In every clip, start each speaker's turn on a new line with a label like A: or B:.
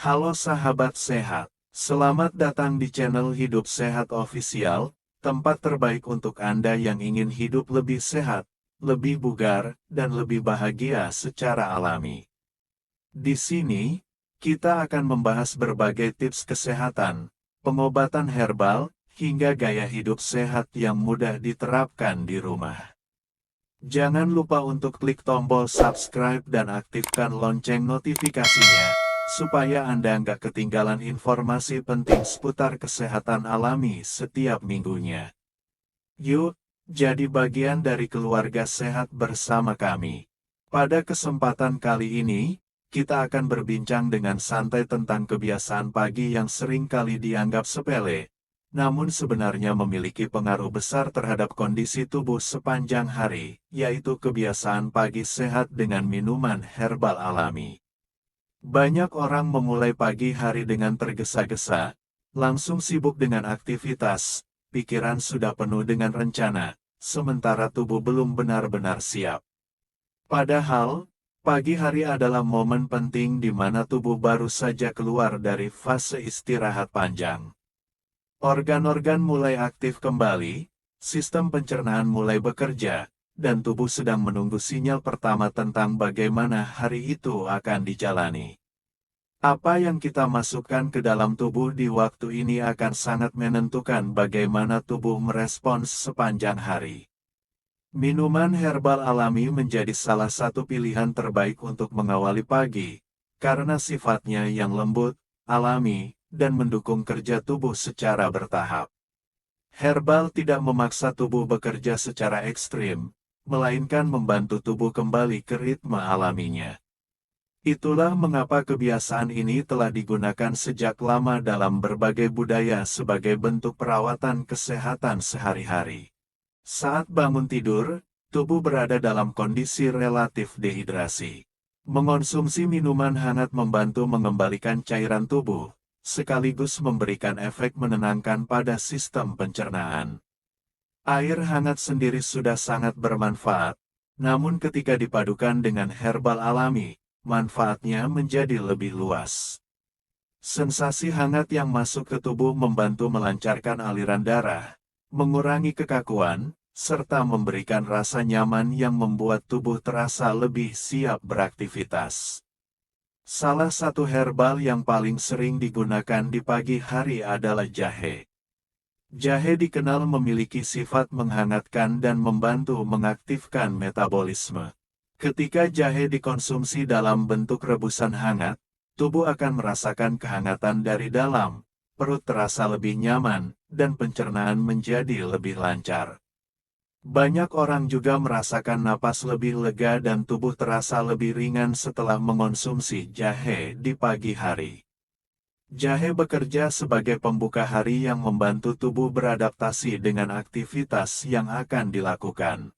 A: Halo sahabat sehat, selamat datang di channel Hidup Sehat Official, tempat terbaik untuk Anda yang ingin hidup lebih sehat, lebih bugar, dan lebih bahagia secara alami. Di sini, kita akan membahas berbagai tips kesehatan, pengobatan herbal, hingga gaya hidup sehat yang mudah diterapkan di rumah. Jangan lupa untuk klik tombol subscribe dan aktifkan lonceng notifikasinya, supaya Anda nggak ketinggalan informasi penting seputar kesehatan alami setiap minggunya. Yuk, jadi bagian dari keluarga sehat bersama kami. Pada kesempatan kali ini, kita akan berbincang dengan santai tentang kebiasaan pagi yang sering kali dianggap sepele, namun sebenarnya memiliki pengaruh besar terhadap kondisi tubuh sepanjang hari, yaitu kebiasaan pagi sehat dengan minuman herbal alami. Banyak orang memulai pagi hari dengan tergesa-gesa, langsung sibuk dengan aktivitas, pikiran sudah penuh dengan rencana, sementara tubuh belum benar-benar siap. Padahal, pagi hari adalah momen penting di mana tubuh baru saja keluar dari fase istirahat panjang. Organ-organ mulai aktif kembali, sistem pencernaan mulai bekerja, dan tubuh sedang menunggu sinyal pertama tentang bagaimana hari itu akan dijalani. Apa yang kita masukkan ke dalam tubuh di waktu ini akan sangat menentukan bagaimana tubuh merespons sepanjang hari. Minuman herbal alami menjadi salah satu pilihan terbaik untuk mengawali pagi, karena sifatnya yang lembut, alami, dan mendukung kerja tubuh secara bertahap. Herbal tidak memaksa tubuh bekerja secara ekstrim, melainkan membantu tubuh kembali ke ritme alaminya. Itulah mengapa kebiasaan ini telah digunakan sejak lama dalam berbagai budaya sebagai bentuk perawatan kesehatan sehari-hari. Saat bangun tidur, tubuh berada dalam kondisi relatif dehidrasi. Mengonsumsi minuman hangat membantu mengembalikan cairan tubuh, sekaligus memberikan efek menenangkan pada sistem pencernaan. Air hangat sendiri sudah sangat bermanfaat, namun ketika dipadukan dengan herbal alami, manfaatnya menjadi lebih luas. Sensasi hangat yang masuk ke tubuh membantu melancarkan aliran darah, mengurangi kekakuan, serta memberikan rasa nyaman yang membuat tubuh terasa lebih siap beraktivitas. Salah satu herbal yang paling sering digunakan di pagi hari adalah jahe. Jahe dikenal memiliki sifat menghangatkan dan membantu mengaktifkan metabolisme. Ketika jahe dikonsumsi dalam bentuk rebusan hangat, tubuh akan merasakan kehangatan dari dalam, perut terasa lebih nyaman, dan pencernaan menjadi lebih lancar. Banyak orang juga merasakan napas lebih lega dan tubuh terasa lebih ringan setelah mengonsumsi jahe di pagi hari. Jahe bekerja sebagai pembuka hari yang membantu tubuh beradaptasi dengan aktivitas yang akan dilakukan.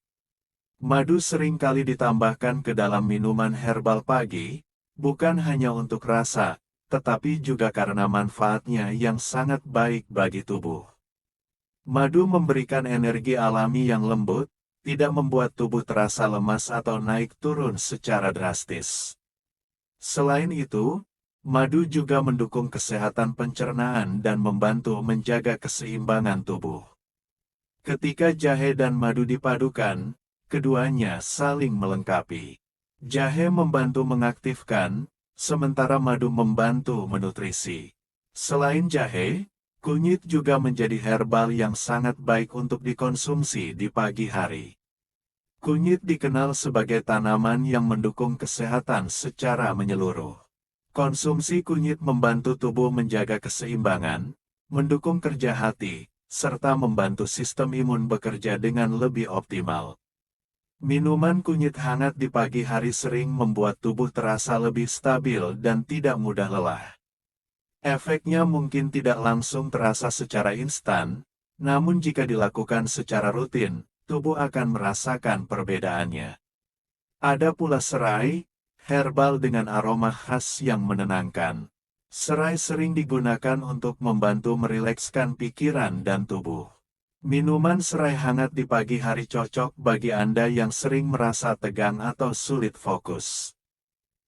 A: Madu sering kali ditambahkan ke dalam minuman herbal pagi, bukan hanya untuk rasa, tetapi juga karena manfaatnya yang sangat baik bagi tubuh. Madu memberikan energi alami yang lembut, tidak membuat tubuh terasa lemas atau naik turun secara drastis. Selain itu, madu juga mendukung kesehatan pencernaan dan membantu menjaga keseimbangan tubuh. Ketika jahe dan madu dipadukan, keduanya saling melengkapi. Jahe membantu mengaktifkan, sementara madu membantu menutrisi. Selain jahe, kunyit juga menjadi herbal yang sangat baik untuk dikonsumsi di pagi hari. Kunyit dikenal sebagai tanaman yang mendukung kesehatan secara menyeluruh. Konsumsi kunyit membantu tubuh menjaga keseimbangan, mendukung kerja hati, serta membantu sistem imun bekerja dengan lebih optimal. Minuman kunyit hangat di pagi hari sering membuat tubuh terasa lebih stabil dan tidak mudah lelah. Efeknya mungkin tidak langsung terasa secara instan, namun jika dilakukan secara rutin, tubuh akan merasakan perbedaannya. Ada pula serai, herbal dengan aroma khas yang menenangkan. Serai sering digunakan untuk membantu merilekskan pikiran dan tubuh. Minuman serai hangat di pagi hari cocok bagi Anda yang sering merasa tegang atau sulit fokus.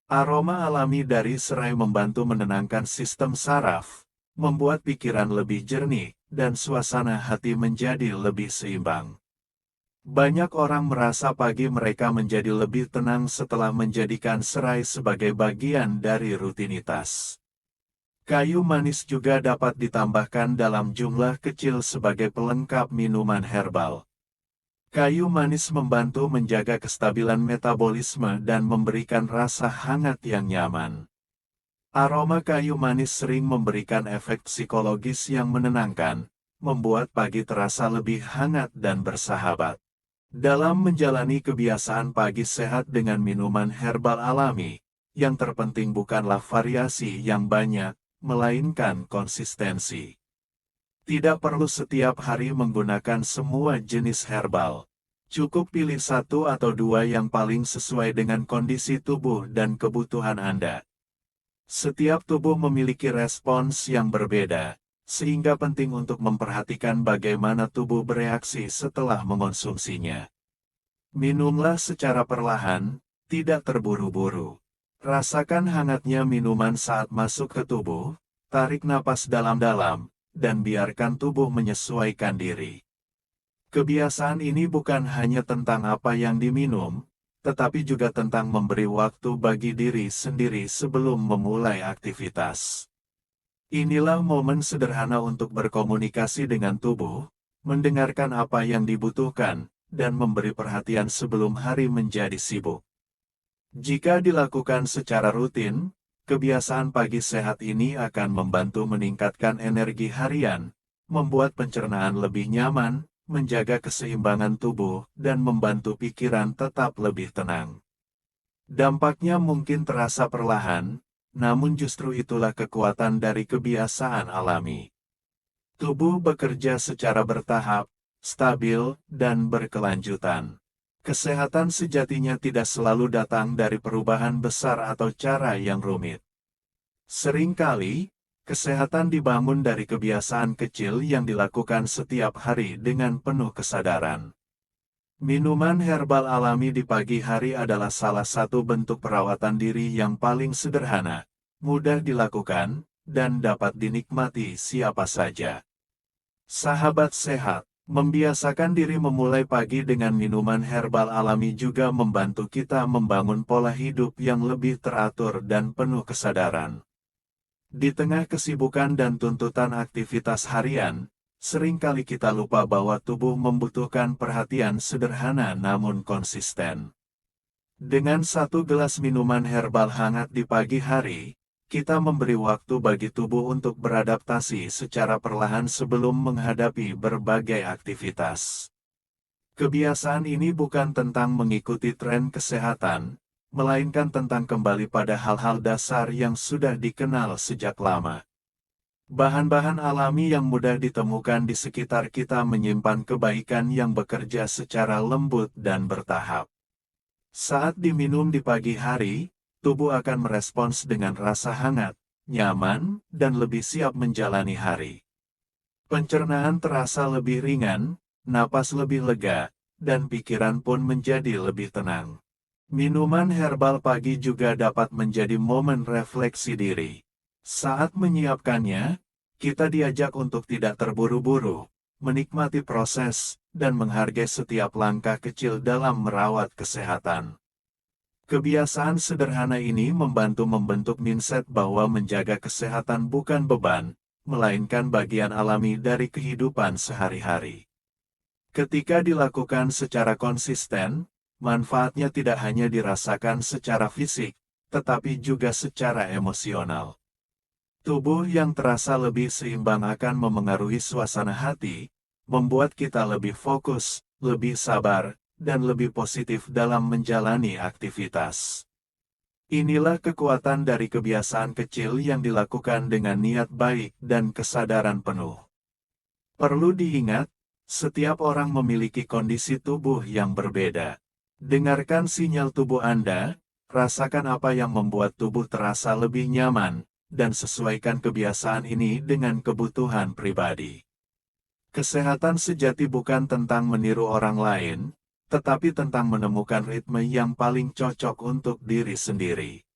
A: Aroma alami dari serai membantu menenangkan sistem saraf, membuat pikiran lebih jernih, dan suasana hati menjadi lebih seimbang. Banyak orang merasa pagi mereka menjadi lebih tenang setelah menjadikan serai sebagai bagian dari rutinitas. Kayu manis juga dapat ditambahkan dalam jumlah kecil sebagai pelengkap minuman herbal. Kayu manis membantu menjaga kestabilan metabolisme dan memberikan rasa hangat yang nyaman. Aroma kayu manis sering memberikan efek psikologis yang menenangkan, membuat pagi terasa lebih hangat dan bersahabat. Dalam menjalani kebiasaan pagi sehat dengan minuman herbal alami, yang terpenting bukanlah variasi yang banyak, melainkan konsistensi. Tidak perlu setiap hari menggunakan semua jenis herbal. Cukup pilih satu atau dua yang paling sesuai dengan kondisi tubuh dan kebutuhan Anda. Setiap tubuh memiliki respons yang berbeda, sehingga penting untuk memperhatikan bagaimana tubuh bereaksi setelah mengonsumsinya. Minumlah secara perlahan, tidak terburu-buru. Rasakan hangatnya minuman saat masuk ke tubuh, tarik napas dalam-dalam, dan biarkan tubuh menyesuaikan diri. Kebiasaan ini bukan hanya tentang apa yang diminum, tetapi juga tentang memberi waktu bagi diri sendiri sebelum memulai aktivitas. Inilah momen sederhana untuk berkomunikasi dengan tubuh, mendengarkan apa yang dibutuhkan, dan memberi perhatian sebelum hari menjadi sibuk. Jika dilakukan secara rutin, kebiasaan pagi sehat ini akan membantu meningkatkan energi harian, membuat pencernaan lebih nyaman, menjaga keseimbangan tubuh, dan membantu pikiran tetap lebih tenang. Dampaknya mungkin terasa perlahan, namun justru itulah kekuatan dari kebiasaan alami. Tubuh bekerja secara bertahap, stabil, dan berkelanjutan. Kesehatan sejatinya tidak selalu datang dari perubahan besar atau cara yang rumit. Seringkali, kesehatan dibangun dari kebiasaan kecil yang dilakukan setiap hari dengan penuh kesadaran. Minuman herbal alami di pagi hari adalah salah satu bentuk perawatan diri yang paling sederhana, mudah dilakukan, dan dapat dinikmati siapa saja. Sahabat sehat, membiasakan diri memulai pagi dengan minuman herbal alami juga membantu kita membangun pola hidup yang lebih teratur dan penuh kesadaran. Di tengah kesibukan dan tuntutan aktivitas harian, seringkali kita lupa bahwa tubuh membutuhkan perhatian sederhana namun konsisten. Dengan satu gelas minuman herbal hangat di pagi hari, kita memberi waktu bagi tubuh untuk beradaptasi secara perlahan sebelum menghadapi berbagai aktivitas. Kebiasaan ini bukan tentang mengikuti tren kesehatan, melainkan tentang kembali pada hal-hal dasar yang sudah dikenal sejak lama. Bahan-bahan alami yang mudah ditemukan di sekitar kita menyimpan kebaikan yang bekerja secara lembut dan bertahap. Saat diminum di pagi hari, tubuh akan merespons dengan rasa hangat, nyaman, dan lebih siap menjalani hari. Pencernaan terasa lebih ringan, napas lebih lega, dan pikiran pun menjadi lebih tenang. Minuman herbal pagi juga dapat menjadi momen refleksi diri. Saat menyiapkannya, kita diajak untuk tidak terburu-buru, menikmati proses, dan menghargai setiap langkah kecil dalam merawat kesehatan. Kebiasaan sederhana ini membantu membentuk mindset bahwa menjaga kesehatan bukan beban, melainkan bagian alami dari kehidupan sehari-hari. Ketika dilakukan secara konsisten, manfaatnya tidak hanya dirasakan secara fisik, tetapi juga secara emosional. Tubuh yang terasa lebih seimbang akan memengaruhi suasana hati, membuat kita lebih fokus, lebih sabar, dan lebih positif dalam menjalani aktivitas. Inilah kekuatan dari kebiasaan kecil yang dilakukan dengan niat baik dan kesadaran penuh. Perlu diingat, setiap orang memiliki kondisi tubuh yang berbeda. Dengarkan sinyal tubuh Anda, rasakan apa yang membuat tubuh terasa lebih nyaman, dan sesuaikan kebiasaan ini dengan kebutuhan pribadi. Kesehatan sejati bukan tentang meniru orang lain, tetapi tentang menemukan ritme yang paling cocok untuk diri sendiri.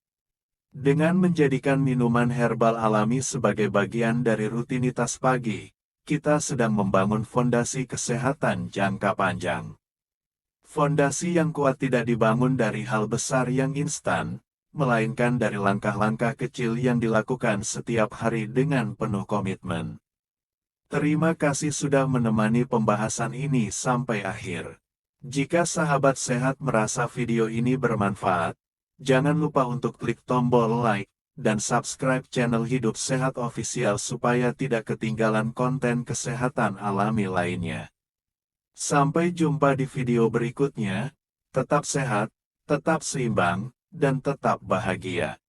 A: Dengan menjadikan minuman herbal alami sebagai bagian dari rutinitas pagi, kita sedang membangun fondasi kesehatan jangka panjang. Fondasi yang kuat tidak dibangun dari hal besar yang instan, melainkan dari langkah-langkah kecil yang dilakukan setiap hari dengan penuh komitmen. Terima kasih sudah menemani pembahasan ini sampai akhir. Jika sahabat sehat merasa video ini bermanfaat, jangan lupa untuk klik tombol like dan subscribe channel Hidup Sehat Official supaya tidak ketinggalan konten kesehatan alami lainnya. Sampai jumpa di video berikutnya, tetap sehat, tetap seimbang, dan tetap bahagia.